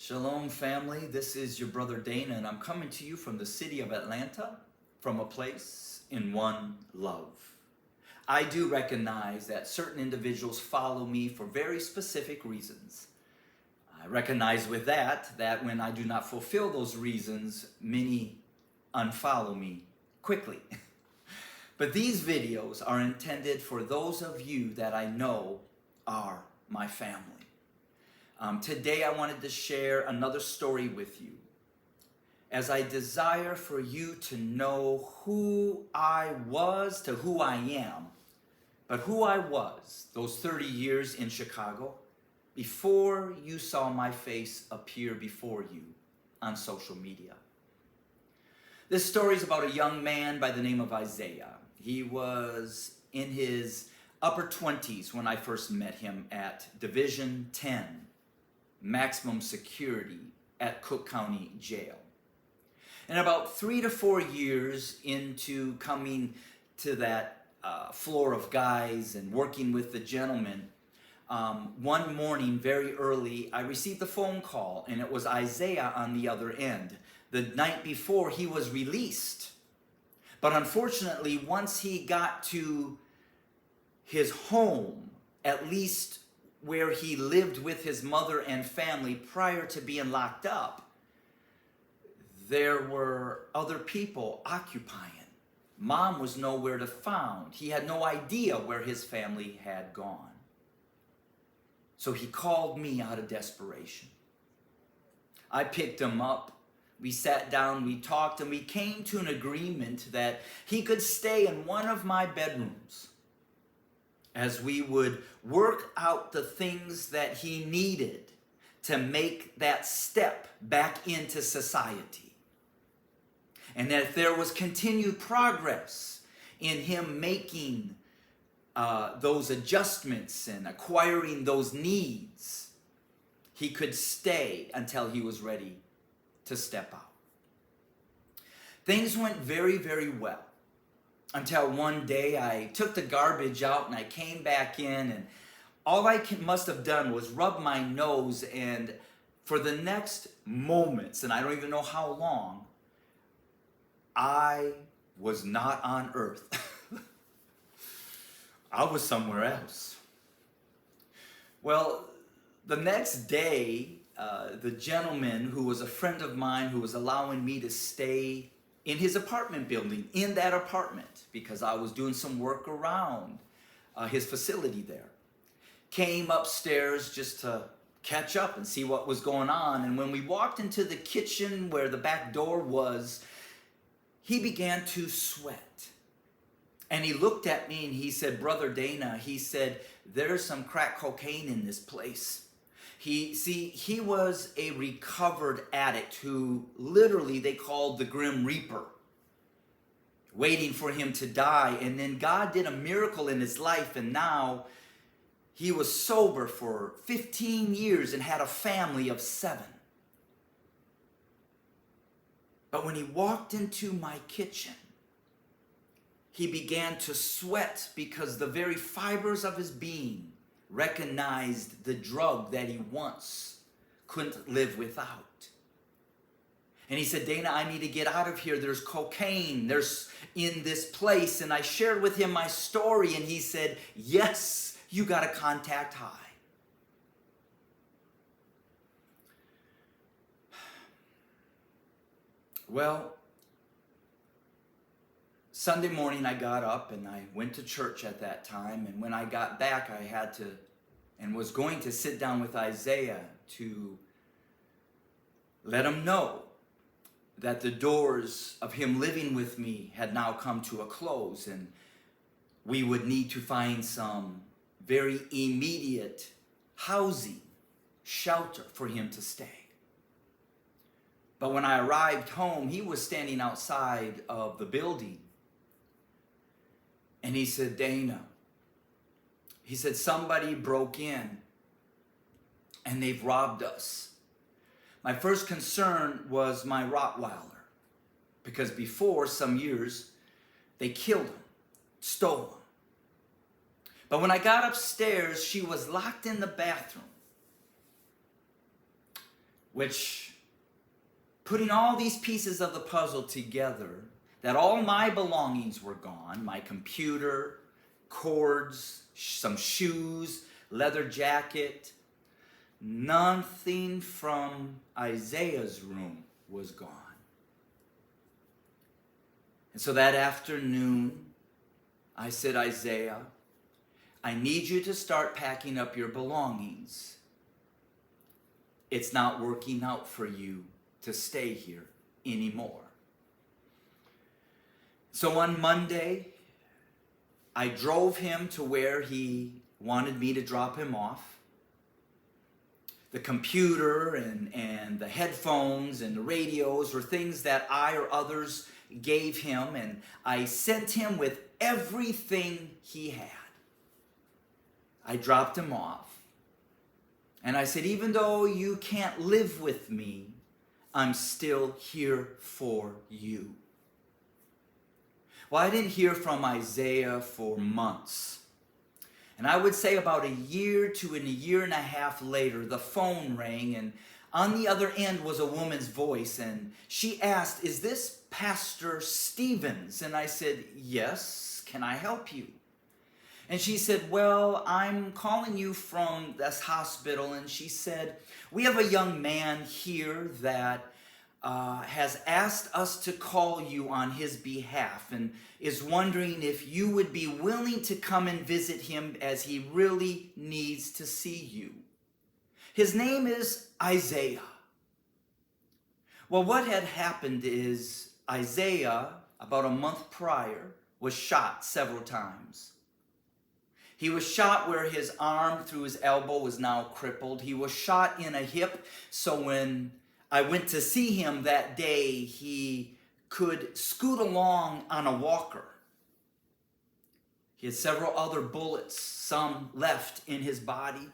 Shalom, family. This is your brother Dana, and I'm coming to you from the city of Atlanta, from a place in one love. I do recognize that certain individuals follow me for very specific reasons. I recognize with that when I do not fulfill those reasons, many unfollow me quickly. But these videos are intended for those of you that I know are my family. Today I wanted to share another story with you, as I desire for you to know who I was to who I am, but who I was those 30 years in Chicago before you saw my face appear before you on social media. This story is about a young man by the name of Isaiah. He was in his upper 20s when I first met him at Division 10. Maximum security at Cook County Jail. And about 3 to 4 years into coming to that floor of guys and working with the gentleman, one morning very early, I received a phone call, and it was Isaiah on the other end. The night before, he was released. But unfortunately, once he got to his home, at least where he lived with his mother and family prior to being locked up, there were other people occupying. Mom was nowhere to found. He had no idea where his family had gone. So he called me out of desperation. I picked him up. We sat down, we talked, and we came to an agreement that he could stay in one of my bedrooms as we would work out the things that he needed to make that step back into society. And that if there was continued progress in him making those adjustments and acquiring those needs, he could stay until he was ready to step out. Things went very, very well, until one day I took the garbage out and I came back in, and all I must have done was rub my nose, and for the next moments, and I don't even know how long, I was not on earth. I was somewhere else. Well, the next day, the gentleman who was a friend of mine, who was allowing me to stay in his apartment building, in that apartment, because I was doing some work around his facility there, came upstairs just to catch up and see what was going on. And when we walked into the kitchen where the back door was, he began to sweat. And he looked at me and he said, "Brother Dana," he said, "there's some crack cocaine in this place." He was a recovered addict who literally they called the Grim Reaper, waiting for him to die. And then God did a miracle in his life, and now he was sober for 15 years and had a family of 7. But when he walked into my kitchen, he began to sweat because the very fibers of his being recognized the drug that he once couldn't live without. And he said, "Dana, I need to get out of here. There's cocaine. There's in this place." And I shared with him my story, and he said, "Yes, you got to contact high." Well, Sunday morning I got up and I went to church at that time, and when I got back I had to and was going to sit down with Isaiah to let him know that the doors of him living with me had now come to a close, and we would need to find some very immediate housing, shelter for him to stay. But when I arrived home, he was standing outside of the building. And he said, "Dana," he said, "somebody broke in and they've robbed us." My first concern was my Rottweiler, because before some years they killed him, stole him. But when I got upstairs, she was locked in the bathroom. which, putting all these pieces of the puzzle together, that all my belongings were gone, my computer, cords, some shoes, leather jacket, nothing from Isaiah's room was gone. And so that afternoon, I said, Isaiah, I need you to start packing up your belongings. It's not working out for you to stay here anymore. So on Monday, I drove him to where he wanted me to drop him off. The computer and the headphones and the radios were things that I or others gave him, and I sent him with everything he had. I dropped him off, and I said, even though you can't live with me, I'm still here for you. Well, I didn't hear from Isaiah for months. And I would say about a year to a year and a half later, the phone rang, and on the other end was a woman's voice, and she asked, is this Pastor Stevens? And I said, yes, can I help you? And she said, well, I'm calling you from this hospital. And she said, we have a young man here that has asked us to call you on his behalf and is wondering if you would be willing to come and visit him as he really needs to see you. His name is Isaiah. Well, what had happened is Isaiah, about a month prior, was shot several times. He was shot where his arm through his elbow was now crippled. He was shot in a hip, so when I went to see him that day, he could scoot along on a walker. He had several other bullets, some left in his body.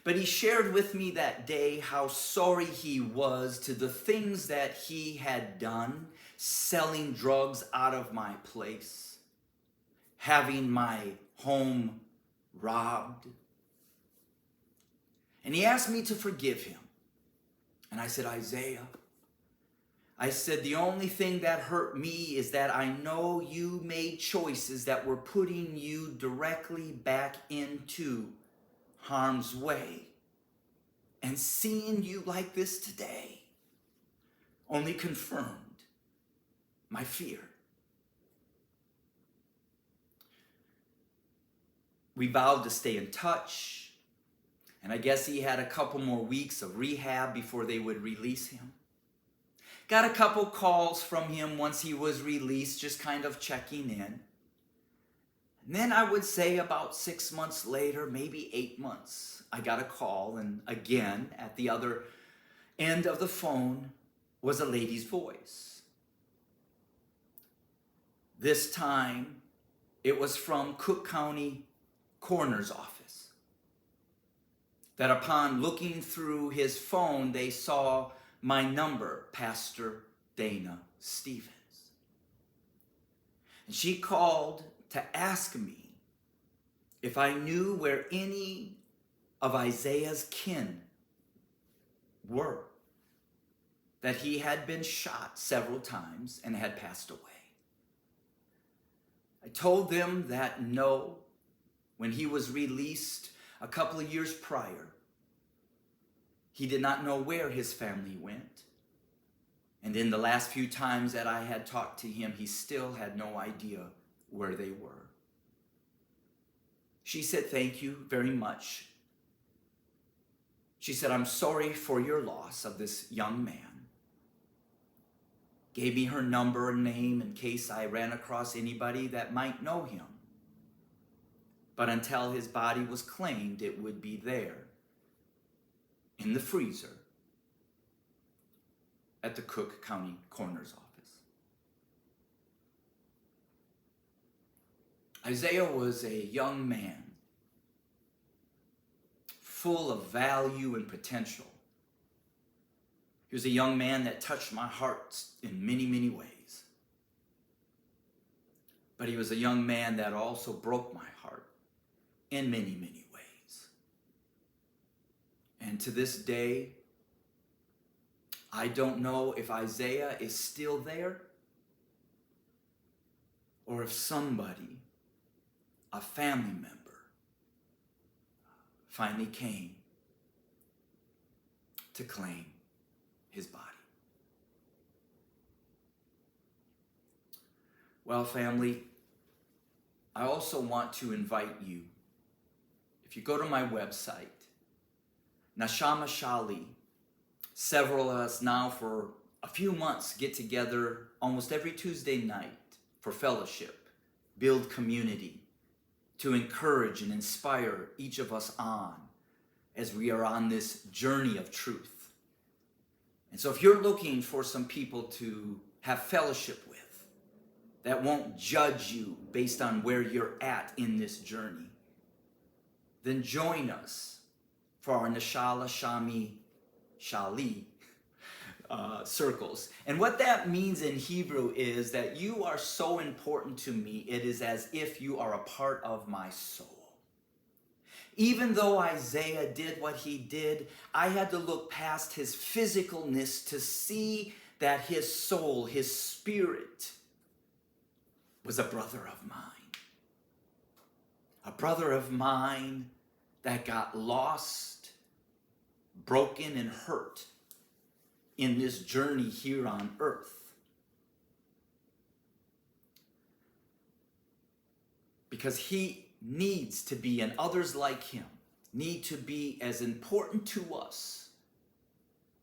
But he shared with me that day how sorry he was to the things that he had done, selling drugs out of my place, having my home robbed. And he asked me to forgive him. And I said, Isaiah, I said, the only thing that hurt me is that I know you made choices that were putting you directly back into harm's way. And seeing you like this today only confirmed my fear. We vowed to stay in touch. And I guess he had a couple more weeks of rehab before they would release him. Got a couple calls from him once he was released, just kind of checking in. And then I would say about 6 months later, maybe 8 months, I got a call, and again, at the other end of the phone was a lady's voice. This time, it was from Cook County Coroner's Office. That upon looking through his phone, they saw my number, Pastor Dana Stevens. And she called to ask me if I knew where any of Isaiah's kin were, that he had been shot several times and had passed away. I told them that no, when he was released a couple of years prior, he did not know where his family went. And in the last few times that I had talked to him, he still had no idea where they were. She said, thank you very much. She said, I'm sorry for your loss of this young man. Gave me her number and name in case I ran across anybody that might know him. But until his body was claimed, it would be there in the freezer at the Cook County Coroner's Office. Isaiah was a young man full of value and potential. He was a young man that touched my heart in many, many ways. But he was a young man that also broke my heart in many, many ways. And And to this day, I don't know if Isaiah is still there or if somebody, a family member, finally came to claim his body. Well, family, I also want to invite you, if you go to my website, Nashama Shali, several of us now for a few months get together almost every Tuesday night for fellowship, build community, to encourage and inspire each of us on as we are on this journey of truth. And so if you're looking for some people to have fellowship with that won't judge you based on where you're at in this journey, then join us for our Nashala Shami Shali circles. And what that means in Hebrew is that you are so important to me, it is as if you are a part of my soul. Even though Isaiah did what he did, I had to look past his physicalness to see that his soul, his spirit, was a brother of mine. A brother of mine that got lost, broken, and hurt in this journey here on earth. Because he needs to be, and others like him need to be as important to us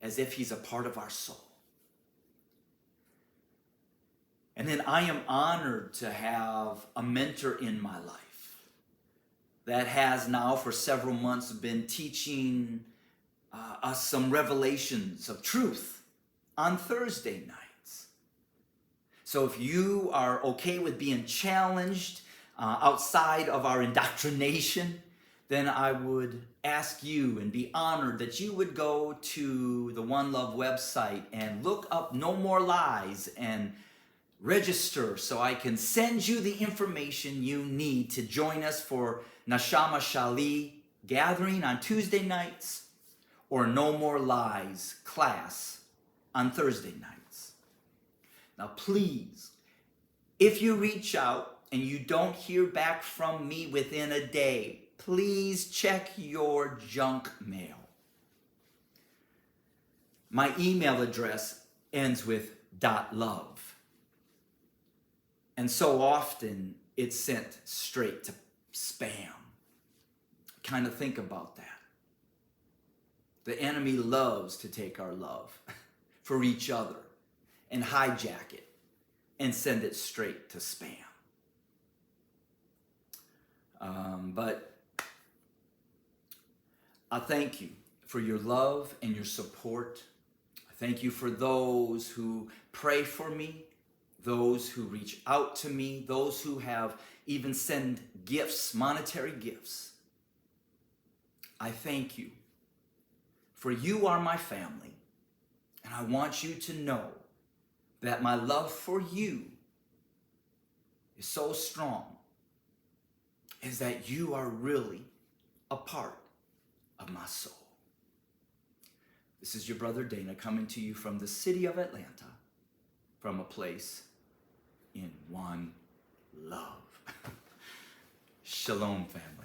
as if he's a part of our soul. And then I am honored to have a mentor in my life that has now for several months been teaching us some revelations of truth on Thursday nights. So if you are okay with being challenged outside of our indoctrination, then I would ask you and be honored that you would go to the One Love website and look up No More Lies and register so I can send you the information you need to join us for Nashama Shali gathering on Tuesday nights or No More Lies class on Thursday nights. Now please, if you reach out and you don't hear back from me within a day, please check your junk mail. My email address ends with .love. And so often it's sent straight to spam. Kind of think about that. The enemy loves to take our love for each other and hijack it and send it straight to spam. But I thank you for your love and your support. I thank you for those who pray for me, those who reach out to me, those who have even sent gifts, monetary gifts. I thank you, for you are my family, and I want you to know that my love for you is so strong, is that you are really a part of my soul. This is your brother Dana coming to you from the city of Atlanta, from a place in one love. Shalom, family.